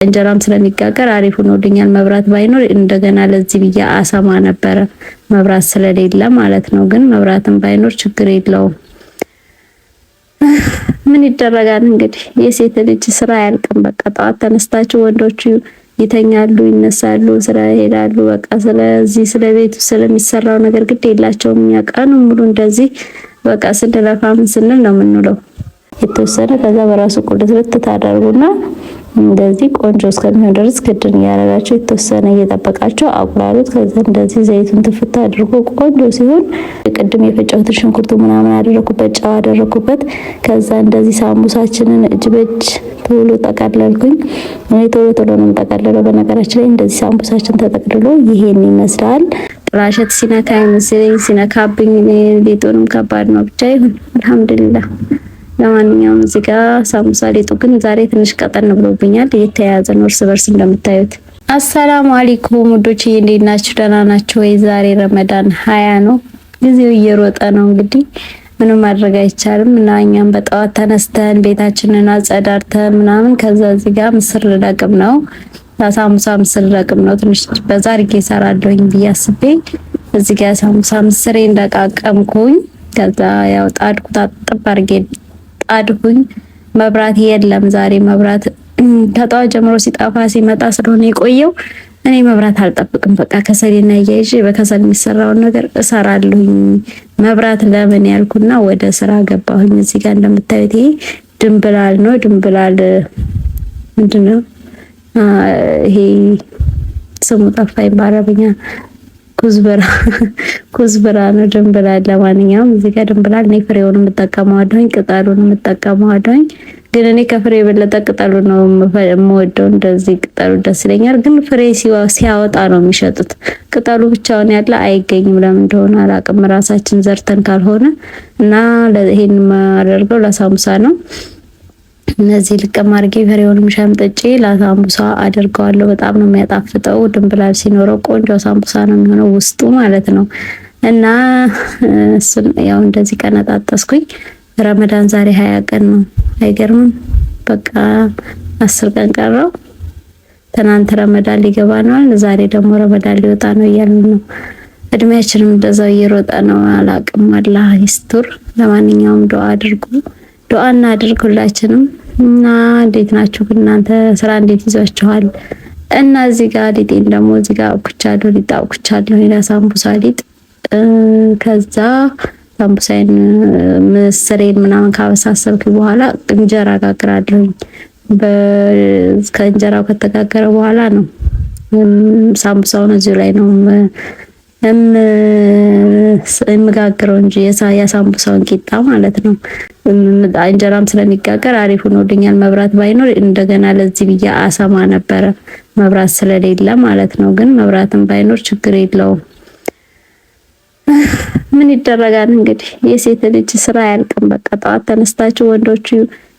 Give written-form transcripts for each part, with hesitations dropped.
እንጀራም ስለሚጋገር አሪፍ ሆኖልኛል። መብራት ባይኖር እንደገና ለዚህ ብያ አሰማ ነበረ መብራት ስለሌለ ማለት ነው። ግን መብራትም ባይኖር ችግር የለውም። ምን ይደረጋል እንግዲህ የሴት ልጅ ስራ አያልቅም። በቃ ጠዋት ተነስታችሁ ወንዶቹ ይተኛሉ፣ ይነሳሉ፣ ስራ ይሄዳሉ። በቃ ስለዚህ ስለቤቱ ስለሚሰራው ነገር ግድ የላቸውም። ቀኑን ሙሉ እንደዚህ በቃ ስንለፋ ምን ስንል ነው የምንውለው። የተወሰነ ከዛ በራሱ ቁልት ታደርጉና እንደዚህ ቆንጆ እስከሚሆን ድረስ ክድን ያረጋችሁ የተወሰነ እየጠበቃችሁ አቁላሉት። ከዛ እንደዚህ ዘይቱን ትፍታ አድርጎ ቆንጆ ሲሆን ቅድም የፈጨሁት ሽንኩርቱ ምናምን አደረኩበት፣ ጨው አደረኩበት። ከዛ እንደዚህ ሳሙሳችንን እጅ በእጅ ቶሎ ጠቀለልኩኝ። እኔ ቶሎ ነው ጠቀለለው። በነገራችን ላይ እንደዚህ ሳሙሳችን ተጠቅልሎ ይሄን ይመስላል። ጥላሸት ሲነካኝ መሰለኝ ሲነካብኝ ሊጡንም ከባድ ነው። ብቻ ይሁን አልሐምዱሊላህ። ለማንኛውም እዚህ ጋር ሳሙሳ ሊጡ ግን ዛሬ ትንሽ ቀጠን ብሎብኛል። እየተያያዘ ነው እርስ በርስ እንደምታዩት። አሰላሙ አለይኩም ውዶች፣ እንዴት ናችሁ? ደህና ናችሁ ወይ? ዛሬ ረመዳን 20 ነው። ጊዜው እየሮጠ ነው እንግዲህ ምንም ማድረግ አይቻልም። እና እኛም በጠዋት ተነስተን ቤታችንን አጸዳርተን ምናምን ከዛ እዚህ ጋር ምስር ለቅም ነው ሳሙሳ ምስር ለቅም ነው። ትንሽ በዛ አድርጌ እሰራለሁኝ ብዬ አስቤ እዚህ ጋር ሳሙሳ ምስሬ እንደቃቀምኩኝ ከዛ ያው ጣድኩት አጥብ አድርጌ ጣድኩኝ። መብራት የለም ዛሬ። መብራት ከጠዋት ጀምሮ ሲጣፋ ሲመጣ ስለሆነ የቆየው እኔ መብራት አልጠብቅም። በቃ ከሰልና ያይዤ በከሰል የሚሰራውን ነገር እሰራለሁኝ። መብራት ለምን ያልኩና ወደ ስራ ገባሁኝ። እዚህ ጋር እንደምታዩት ይሄ ድንብላል ነው። ድንብላል ምንድነው ይሄ ስሙ ጠፋኝ በአረብኛ። ኩዝብራ ነው ድንብላል። ለማንኛውም እዚህ ጋር ድንብላል እኔ ፍሬውን የምጠቀመዋለሁኝ፣ ቅጠሉን የምጠቀመዋለሁኝ። ግን እኔ ከፍሬ የበለጠ ቅጠሉ ነው የምወደው። እንደዚህ ቅጠሉ ደስ ይለኛል፣ ግን ፍሬ ሲያወጣ ነው የሚሸጡት። ቅጠሉ ብቻውን ያለ አይገኝም። ለምን እንደሆነ አላውቅም። ራሳችን ዘርተን ካልሆነ እና ይሄን ማደርገው ለሳሙሳ ነው። እነዚህ ልቀም አድርጌ ፍሬውንም ሸምጥጬ ለሳምቡሳ አድርገዋለሁ። በጣም ነው የሚያጣፍጠው። ድንብላል ሲኖረው ቆንጆ ሳምቡሳ ነው የሚሆነው ውስጡ ማለት ነው። እና እሱን ያው እንደዚህ ቀነጣጠስኩኝ። ረመዳን ዛሬ 20 ቀን ነው። አይገርምም? በቃ 10 ቀን ቀረው። ትናንት ረመዳን ሊገባ ነው፣ ዛሬ ደግሞ ረመዳን ሊወጣ ነው እያልን ነው። እድሜያችንም እንደዛው እየሮጠ ነው። አላቅም፣ አላህ ይስጥር። ለማንኛውም ዱአ አድርጉ፣ ዱአ እናድርግ ሁላችንም። እና እንዴት ናችሁ እናንተ? ስራ እንዴት ይዟችኋል? እና እዚህ ጋር ሊጤን ደግሞ እዚህ ጋር አውኩቻለሁ። ሊጥ አውኩቻለሁ ለሳምቡሳ ሊጥ። ከዛ ሳምቡሳዬን ምስሬን ምናምን ካበሳሰልኩ በኋላ እንጀራ ጋግራለሁ። ከእንጀራው ከተጋገረ በኋላ ነው ሳምቡሳውን እዚሁ ላይ ነው የምጋግረው እንጂ የሳምቡሳውን ቂጣ ማለት ነው። እንጀራም ስለሚጋገር አሪፍ ሆኖልኛል። መብራት ባይኖር እንደገና ለዚህ ብያ አሰማ ነበረ መብራት ስለሌለ ማለት ነው። ግን መብራትም ባይኖር ችግር የለውም። ምን ይደረጋል እንግዲህ የሴት ልጅ ስራ አያልቅም። በቃ ጠዋት ተነስታችሁ ወንዶቹ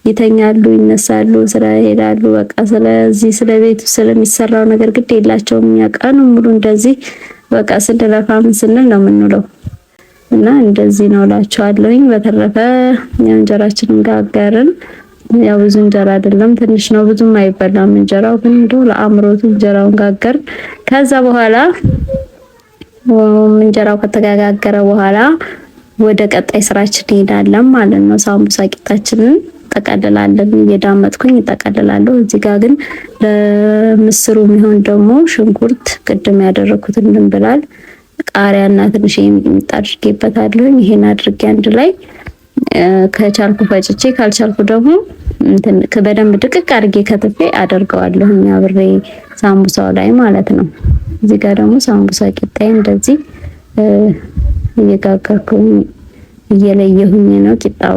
ይተኛሉ፣ ይነሳሉ፣ ስራ ይሄዳሉ። በቃ ስለዚህ ስለቤቱ ስለሚሰራው ነገር ግድ የላቸውም። ቀኑን ሙሉ እንደዚህ በቃ ስንለፋ ምን ስንል ነው የምንውለው። እና እንደዚህ ነው እላችኋለሁኝ። በተረፈ እንጀራችንን ጋገርን። ያው ብዙ እንጀራ አይደለም ትንሽ ነው፣ ብዙም አይበላም እንጀራው። ግን እንደው ለአምሮቱ እንጀራውን ጋገርን። ከዛ በኋላ እንጀራው ከተጋገረ በኋላ ወደ ቀጣይ ስራችን እንሄዳለን ማለት ነው። ሳምቡሳ ቂጣችንን ጠቀልላለን። እየዳመጥኩኝ ጠቀልላለሁ። እዚህ ጋር ግን ለምስሩ የሚሆን ደግሞ ሽንኩርት ቅድም ያደረኩትን ድንብላል ቃሪያና ትንሽ የሚጥሚጣ አድርጌበታለሁ። ይሄን አድርጌ አንድ ላይ ከቻልኩ ፈጭቼ ካልቻልኩ ደግሞ በደንብ ድቅቅ አድርጌ ከትፌ አደርገዋለሁ አብሬ ሳምቡሳው ላይ ማለት ነው። እዚህ ጋር ደግሞ ሳምቡሳ ቂጣዬ እንደዚህ እየጋገርኩኝ እየለየሁኝ ነው። ቂጣው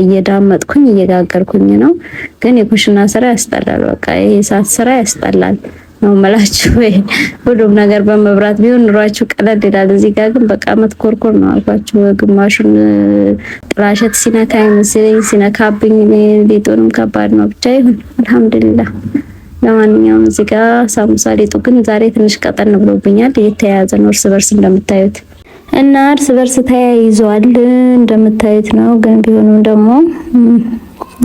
እየዳመጥኩኝ እየጋገርኩኝ ነው። ግን የኩሽና ስራ ያስጠላል። በቃ ይሄ ሰዓት ስራ ያስጠላል ነው መላችሁ። ሁሉም ነገር በመብራት ቢሆን ኑሯችሁ ቀለል ይላል። እዚህ ጋር ግን በቃ መትኮርኮር ነው አልኳችሁ። ግማሹን ጥላሸት ሲነካኝ መሰለኝ ሲነካብኝ ሊጡንም ከባድ ነው። ብቻ ይሁን አልሐምዱሊላህ። ለማንኛውም እዚህ ጋር ሳሙሳ ሊጡ ግን ዛሬ ትንሽ ቀጠን ብሎብኛል። እየተያያዘ ነው እርስ በርስ እንደምታዩት እና እርስ በርስ ተያይዟል እንደምታዩት ነው። ግን ቢሆንም ደግሞ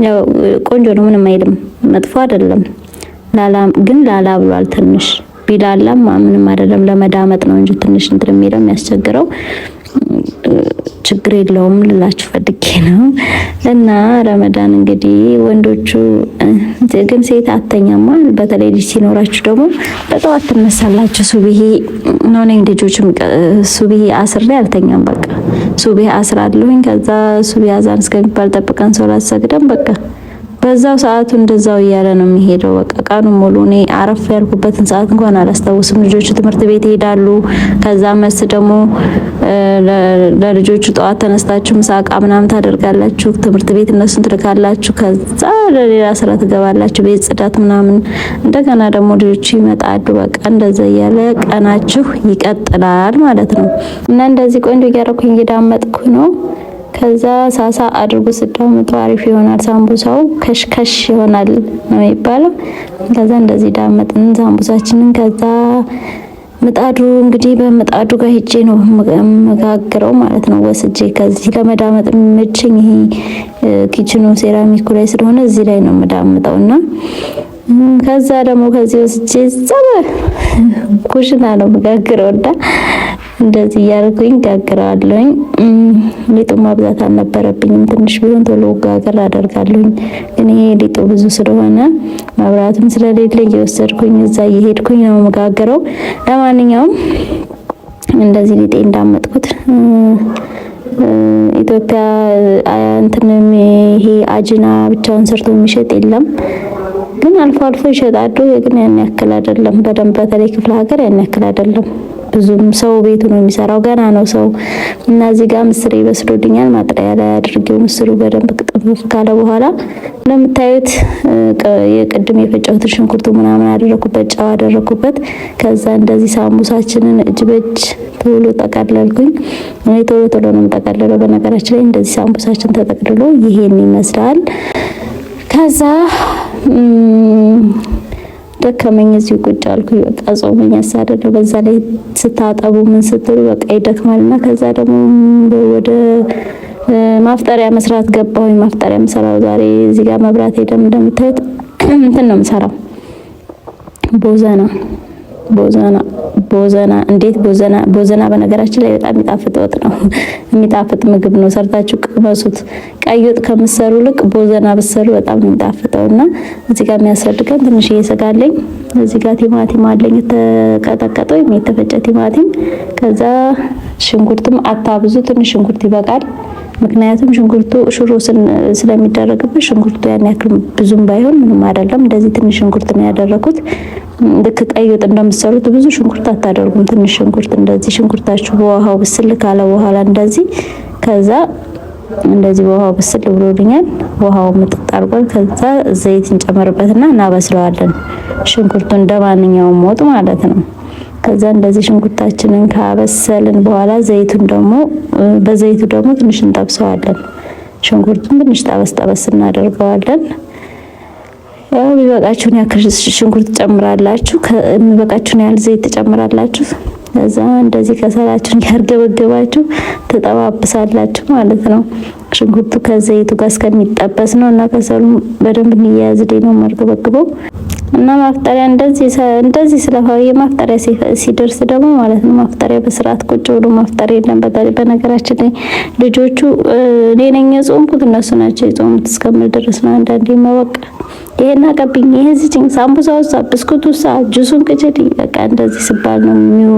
ያው ቆንጆ ነው፣ ምንም አይልም፣ መጥፎ አይደለም። ግን ላላ ብሏል ትንሽ ቢላላም ምንም አይደለም ለመዳመጥ ነው እንጂ ትንሽ እንትን የሚለው የሚያስቸግረው ችግር የለውም ልላችሁ ፈልጌ ነው። እና ረመዳን እንግዲህ ወንዶቹ ግን ሴት አተኛማ በተለይ ልጅ ሲኖራችሁ ደግሞ በጠዋት ትነሳላችሁ። ሱብሂ ነው ነኝ ልጆችም ሱብሂ አስር ላይ አልተኛም። በቃ ሱብሂ አስራለሁኝ ከዛ ሱብሂ አዛን እስከሚባል ጠብቀን ሶላት ሰግደን በቃ በዛው ሰዓቱ እንደዛው እያለ ነው የሚሄደው። በቃ ቀኑን ሙሉ እኔ አረፍ ያልኩበትን ሰዓት እንኳን አላስታውስም። ልጆቹ ትምህርት ቤት ይሄዳሉ። ከዛ መስ ደግሞ ለልጆቹ ጠዋት ተነስታችሁ ምሳቃ ምናምን ታደርጋላችሁ። ትምህርት ቤት እነሱን ትልካላችሁ። ከዛ ለሌላ ስራ ትገባላችሁ፣ ቤት ጽዳት ምናምን። እንደገና ደግሞ ልጆቹ ይመጣሉ። በቃ እንደዛ እያለ ቀናችሁ ይቀጥላል ማለት ነው። እና እንደዚህ ቆንጆ እያደረኩኝ እየዳመጥኩ ነው። ከዛ ሳሳ አድርጉ ስዳመጡ አሪፍ ይሆናል። ሳምቡሳው ከሽከሽ ይሆናል ነው የሚባለው። ከዛ እንደዚህ ዳመጥን ሳምቡሳችንን። ከዛ ምጣዱ እንግዲህ በምጣዱ ጋር ሄጄ ነው መጋግረው ማለት ነው። ወስጄ ከዚህ ለመዳመጥ የሚመችኝ ይሄ ኪችኑ ሴራሚኩ ላይ ስለሆነ እዚህ ላይ ነው የምዳምጠውና ከዛ ደግሞ ከዚህ ወስጄ ዘበ ኩሽና ነው መጋግረውና እንደዚህ እያደረኩኝ ጋግራለሁኝ። ሊጡ ማብዛት አልነበረብኝም። ትንሽ ቢሆን ቶሎ ጋገር አደርጋለሁኝ። ግን ይሄ ሊጡ ብዙ ስለሆነ መብራትም ስለሌለ እየወሰድኩኝ እዛ እየሄድኩኝ ነው መጋገረው። ለማንኛውም እንደዚህ ሊጤ እንዳመጥኩት ኢትዮጵያ እንትን ይሄ አጅና ብቻውን ሰርቶ የሚሸጥ የለም። ግን አልፎ አልፎ ይሸጣሉ። ግን ያን ያክል አይደለም። በደንብ በተለይ ክፍለ ሀገር ያን ያክል አይደለም። ብዙም ሰው ቤቱ ነው የሚሰራው። ገና ነው ሰው እና እዚህ ጋር ምስር ይበስሎልኛል። ማጥሪያ ላይ አድርጌው ምስሩ በደንብ ቅጥፍ ካለ በኋላ እንደምታዩት የቅድም የፈጨሁት ሽንኩርቱ ምናምን አደረኩበት፣ ጨው አደረኩበት። ከዛ እንደዚህ ሳምቡሳችንን እጅ በእጅ ቶሎ ጠቀለልኩኝ። እኔ ቶሎ ቶሎ ነው የምጠቀልለው በነገራችን ላይ። እንደዚህ ሳምቡሳችን ተጠቅልሎ ይሄን ይመስላል። ከዛ ደከመኝ እዚሁ ቁጭ አልኩኝ። በቃ ጾመኛ ሳደለ በዛ ላይ ስታጠቡ ምን ስትሉ በቃ ይደክማልና ከዛ ደግሞ ወደ ማፍጠሪያ መስራት ገባሁኝ። ማፍጠሪያ መስራው ዛሬ እዚህ ጋር መብራት ሄደም እንደምታዩት እንትን ነው የምሰራው ቦዘና እንዴት ቦዘና በነገራችን ላይ በጣም የሚጣፍጥ ወጥ ነው። የሚጣፍጥ ምግብ ነው። ሰርታችሁ ቅመሱት። ቀይ ወጥ ከምትሰሩ ልቅ ቦዘና ብትሰሩ በጣም ነው የሚጣፍጠውና እዚህ ጋር የሚያስፈልገን ትንሽ እየሰጋለኝ እዚህ ጋር ቲማቲም አለኝ የተቀጠቀጠ ወይም የተፈጨ ቲማቲም። ከዛ ሽንኩርትም አታብዙ፣ ትንሽ ሽንኩርት ይበቃል። ምክንያቱም ሽንኩርቱ ሽሮ ስለሚደረግበት ሽንኩርቱ ያን ያክል ብዙም ባይሆን ምንም አይደለም። እንደዚህ ትንሽ ሽንኩርት ነው ያደረኩት። ልክ ቀይ ወጥ እንደምትሰሩት ብዙ ሽንኩርት አታደርጉም። ትንሽ ሽንኩርት እንደዚህ ሽንኩርታችሁ በውሃው ብስል ካለ በኋላ እንደዚህ ከዛ እንደዚህ በውሃው ብስል ብሎልኛል። ውሃው ምጥጥ አድርጓል። ከዛ ዘይት እንጨምርበትና እናበስለዋለን። ሽንኩርቱ እንደማንኛውም ወጥ ማለት ነው። ከዛ እንደዚህ ሽንኩርታችንን ካበሰልን በኋላ ዘይቱን ደግሞ በዘይቱ ደግሞ ትንሽ እንጠብሰዋለን። ሽንኩርቱን ትንሽ ጠበስ እናደርገዋለን። ያው የሚበቃችሁን ያክል ሽንኩርት ትጨምራላችሁ፣ የሚበቃችሁን ያህል ዘይት ትጨምራላችሁ። ከዛ እንደዚህ ከሰላችሁን ያርገበገባችሁ ተጠባብሳላችሁ ማለት ነው። ሽንኩርቱ ከዘይቱ ጋር እስከሚጠበስ ነው እና ከሰሉ በደንብ እንዲያያዝልኝ ነው ማርገበግበው እና ማፍጠሪያ እንደዚህ ስለሆነ የማፍጠሪያ ሲደርስ ደግሞ ማለት ነው ማፍጠሪያ በስርዓት ቁጭ ብሎ ማፍጠሪያ የለም። በነገራችን ላይ ልጆቹ እኔ ነኝ የጾምኩት እነሱ ናቸው የጾሙት እስከምል ድረስ ነው። አንዳንዴ መወቅ ይሄን አቀብኝ ይሄ ዝጭኝ ሳምቡሳው ብስኩቱ ጁሱን ቅጭት በቃ እንደዚህ ሲባል ነው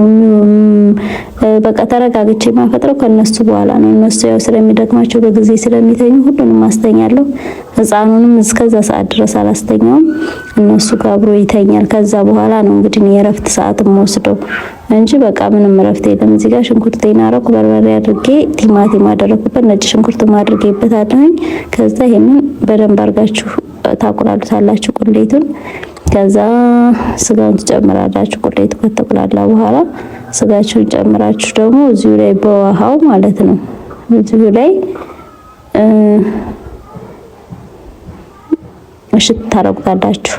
በቃ ተረጋግቼ ማፈጥረው ከነሱ በኋላ ነው። እነሱ ያው ስለሚደክማቸው በጊዜ ስለሚተኙ ሁሉንም አስተኛለሁ። ህፃኑንም እስከዛ ሰዓት ድረስ አላስተኛውም። እነሱ ጋር አብሮ ይተኛል። ከዛ በኋላ ነው እንግዲህ የረፍት ሰዓት ወስደው እንጂ በቃ ምንም ረፍት የለም። እዚህ ጋር ሽንኩርቴን አረኩ፣ በርበሬ አድርጌ ቲማቲም አደረኩበት፣ ነጭ ሽንኩርትም አድርጌበታለሁ። ከዛ ይሄንን በደንብ አርጋችሁ ታቁላሉታላችሁ ቁሌቱን። ከዛ ስጋውን ትጨምራላችሁ። ቁሌቱ ከተቁላላ በኋላ ስጋችሁን ጨምራችሁ ደግሞ እዚሁ ላይ በውሃው ማለት ነው እዚሁ ላይ እሽት ታረጉታላችሁ።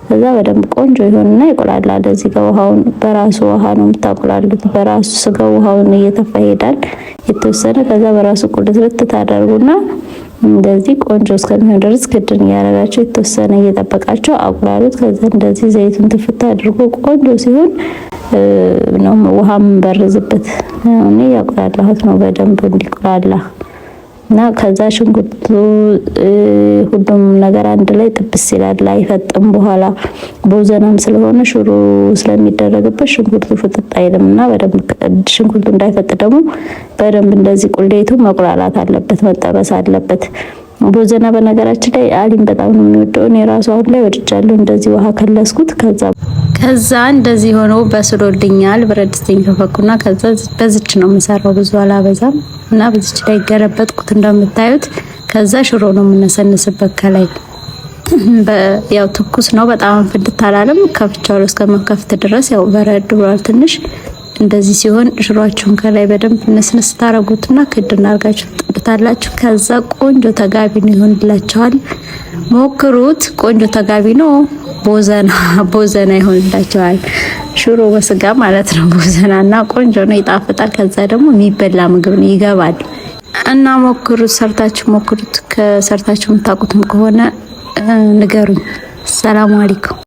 ከዛ በደንብ ቆንጆ ይሆንና ይቆላላል። እዚህ ጋር ውሃውን በራሱ ውሃ ነው የምታቆላሉት። በራሱ ስጋው ውሃውን እየተፋ ይሄዳል የተወሰነ። ከዛ በራሱ ቁልት ታደርጉና እንደዚህ ቆንጆ እስከሚሆን ድረስ ክድን እያደረጋችሁ የተወሰነ እየጠበቃችሁ አቁላሉት። ከዛ እንደዚህ ዘይቱን ትፍታ አድርጎ ቆንጆ ሲሆን ነው ውሃም በርዝበት እኔ ያቁላላሁት ነው በደንብ እንዲቁላላ እና ከዛ ሽንኩርቱ ሁሉም ነገር አንድ ላይ ጥብስ ይላል። አይፈጥም። በኋላ ቦዘናም ስለሆነ ሽሮ ስለሚደረግበት ሽንኩርቱ ፍጥጥ አይልምና በደንብ ሽንኩርቱ እንዳይፈጥ ደግሞ በደንብ እንደዚህ ቁሌቱ መቁላላት አለበት፣ መጠበስ አለበት። ቦዘና በነገራችን ላይ አሊም በጣም ነው የሚወደው። እኔ ራሱ አሁን ላይ ወድጃለሁ። እንደዚህ ውሃ ከለስኩት። ከዛ እንደዚህ ሆኖ በስሎልኛል። ብረት ድስቴን ከፈኩና ከዛ በዚች ነው የምሰራው፣ ብዙ አላበዛም እና በዚች ላይ ገለበጥኩት እንደምታዩት። ከዛ ሽሮ ነው የምነሰንስበት ከላይ ያው ትኩስ ነው በጣም ፍንድት አላለም። ከፍቻለሁ እስከመከፍት ድረስ ያው በረድ ብሏል ትንሽ። እንደዚህ ሲሆን ሽሮአችሁን ከላይ በደንብ ነስነስ ታረጉትና ክድና አርጋችሁ ትጥብታላችሁ። ከዛ ቆንጆ ተጋቢ ነው ይሆንላችኋል። ሞክሩት። ቆንጆ ተጋቢ ነው። ቦዘና ይሆንላችኋል። ሽሮ በስጋ ማለት ነው። ቦዘናና ቆንጆ ነው፣ ይጣፍጣል። ከዛ ደግሞ የሚበላ ምግብ ነው፣ ይገባል። እና ሞክሩት፣ ሰርታችሁ ሞክሩት። ከሰርታችሁ የምታውቁትም ከሆነ ንገሩኝ። ሰላም አለይኩም።